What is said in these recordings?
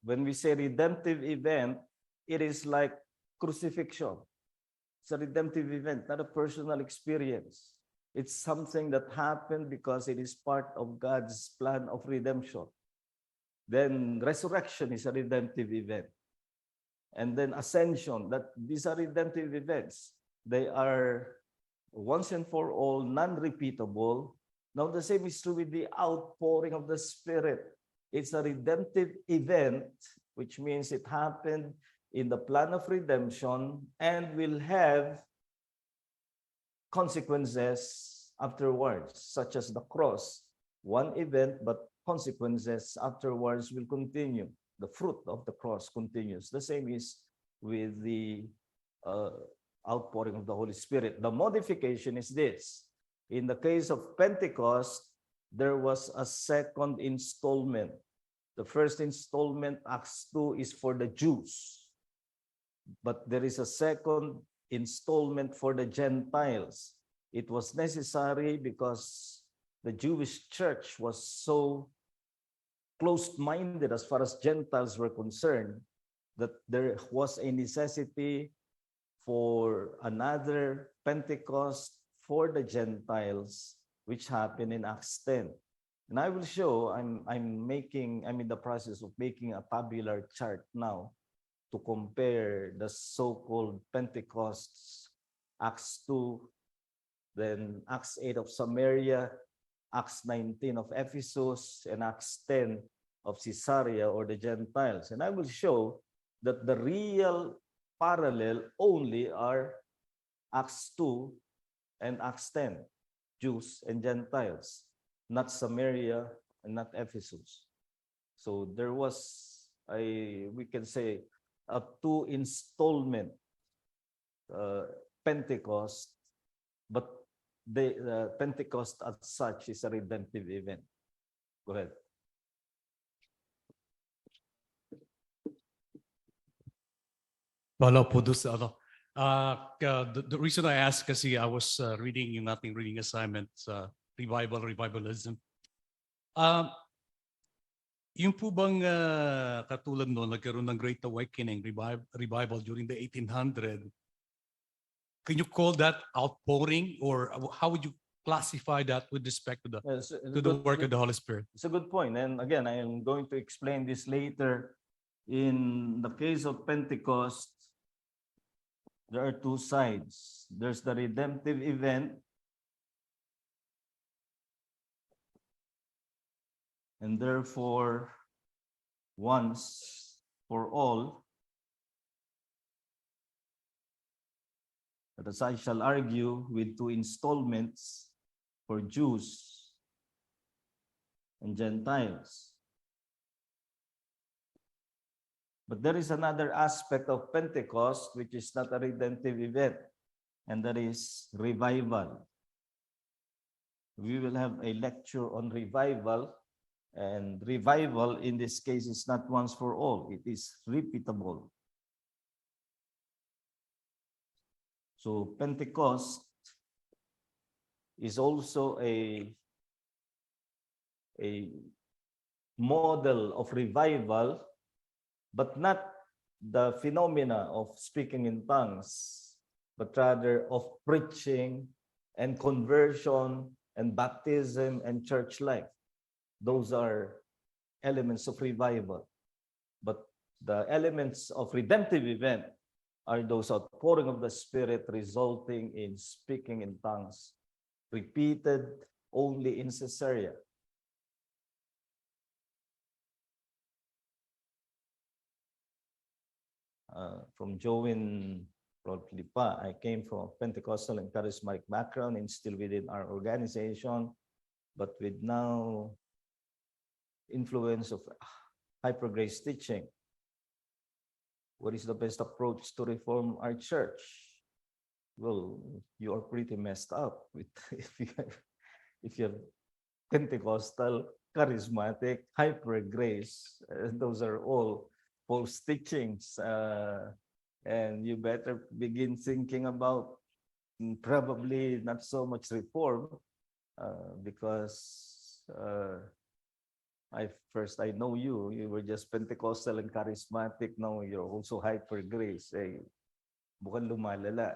when we say redemptive event, it is like crucifixion. It's a redemptive event, not a personal experience. It's something that happened because it is part of God's plan of redemption. Then resurrection is a redemptive event. And then ascension, that these are redemptive events. They are once and for all, non-repeatable. Now the same is true with the outpouring of the Spirit. It's a redemptive event, which means it happened in the plan of redemption and will have consequences afterwards, such as the cross. One event, but consequences afterwards will continue. The fruit of the cross continues. The same is with the outpouring of the Holy Spirit. The modification is this. In the case of Pentecost, there was a second installment. The first installment, Acts 2, is for the Jews. But there is a second installment for the Gentiles. It was necessary because the Jewish church was so closed-minded as far as Gentiles were concerned that there was a necessity for another Pentecost for the Gentiles, which happened in Acts 10. And I will show, I'm in the process of making a tabular chart now to compare the so-called Pentecosts, Acts 2, then Acts 8 of Samaria, Acts 19 of Ephesus, and Acts 10 of Caesarea or the Gentiles. And I will show that the real parallel only are Acts 2 and Acts 10, Jews and Gentiles, not Samaria and not Ephesus. So there was we can say, a two installment Pentecost, but the Pentecost as such is a redemptive event. Go ahead. Wala po doon sa ano. The reason I asked kasi I was reading yung ating reading assignment sa revivalism. Yung po bang katulad no, nagkaroon ng Great Awakening, revival during the 1800, can you call that outpouring, or how would you classify that with respect to the work of the Holy Spirit? It's a good point. And again, I am going to explain this later. In the case of Pentecost, there are two sides. There's the redemptive event, and therefore, once for all, but as I shall argue, with two installments for Jews and Gentiles. But there is another aspect of Pentecost, which is not a redemptive event, and that is revival. We will have a lecture on revival, and revival in this case is not once for all, it is repeatable. So Pentecost is also a model of revival, but not the phenomena of speaking in tongues, but rather of preaching and conversion and baptism and church life. Those are elements of revival. But the elements of redemptive event are those outpouring of the Spirit resulting in speaking in tongues, repeated only in Caesarea. From Join Rodlipa, I came from a Pentecostal and charismatic background and still within our organization, but with now influence of hyper grace teaching. What is the best approach to reform our church? Well, you are pretty messed up with if you have Pentecostal, charismatic, hyper grace. Those are all false teachings, and you better begin thinking about probably not so much reform, because I know you. You were just Pentecostal and charismatic. Now you're also hyper grace. Eh, mukhang lumalala.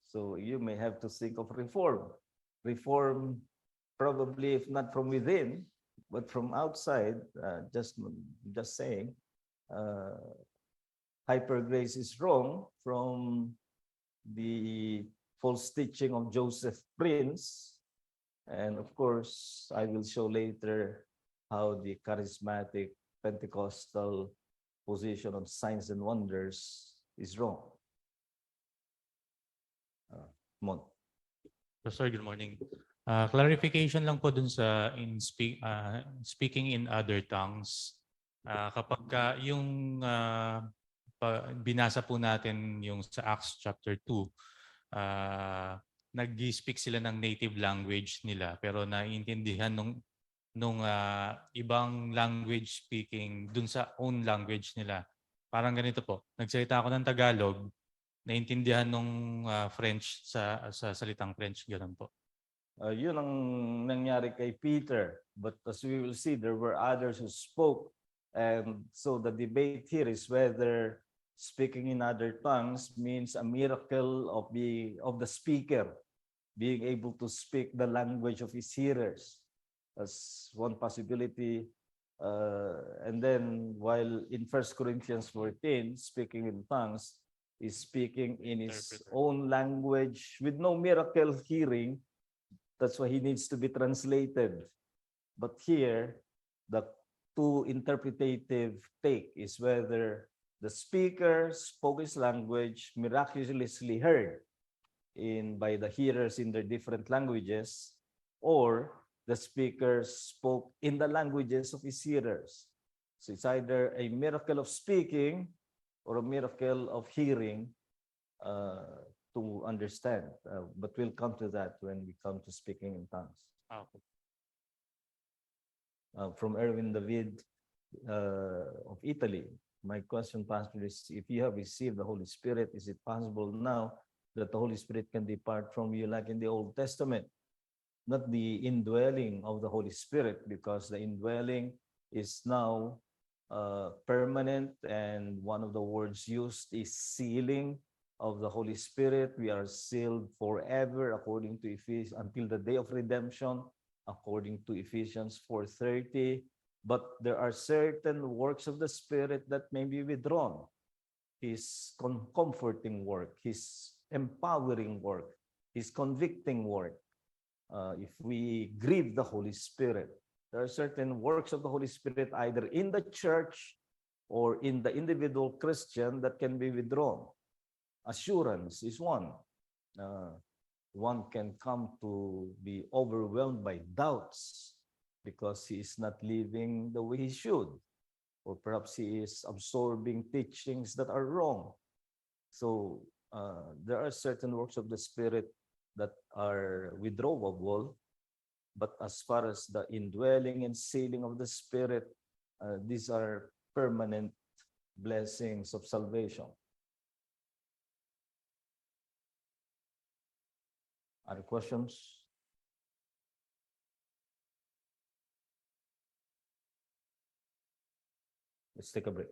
So you may have to think of reform. Reform, probably if not from within, but from outside. Just saying, uh, hyper grace is wrong from the false teaching of Joseph Prince. And of course, I will show later how the charismatic Pentecostal position of signs and wonders is wrong. Mon. Pastor, good morning. Clarification lang po dun sa speaking in other tongues. Kapag yung binasa po natin yung sa Acts chapter 2, nag-speak sila ng native language nila pero naiintindihan nung ibang language speaking dun sa own language nila. Parang ganito po, nagsalita ako ng Tagalog, naintindihan nung French sa salitang French, ganun po. Yun ang nangyari kay Peter. But as we will see, there were others who spoke. And so the debate here is whether speaking in other tongues means a miracle of the speaker being able to speak the language of his hearers. That's one possibility. And then while in 1 Corinthians 14, speaking in tongues is speaking in his own language with no miracle hearing. That's why he needs to be translated. But here, the two interpretative take is whether the speaker spoke his language miraculously heard by the hearers in their different languages, or the speaker spoke in the languages of his hearers. So it's either a miracle of speaking or a miracle of hearing to understand. But we'll come to that when we come to speaking in tongues. Okay. From Erwin David of Italy, my question, Pastor, is if you have received the Holy Spirit, is it possible now that the Holy Spirit can depart from you like in the Old Testament? Not the indwelling of the Holy Spirit, because the indwelling is now permanent, and one of the words used is sealing of the Holy Spirit. We are sealed forever according to Ephesians until the day of redemption, according to Ephesians 4:30. But there are certain works of the Spirit that may be withdrawn. His comforting work, his empowering work, his convicting work. If we grieve the Holy Spirit, there are certain works of the Holy Spirit either in the church or in the individual Christian that can be withdrawn. Assurance is one. One can come to be overwhelmed by doubts because he is not living the way he should, or perhaps he is absorbing teachings that are wrong. So there are certain works of the Spirit that are withdrawable, but as far as the indwelling and sealing of the Spirit, these are permanent blessings of salvation. Other questions? Let's take a break.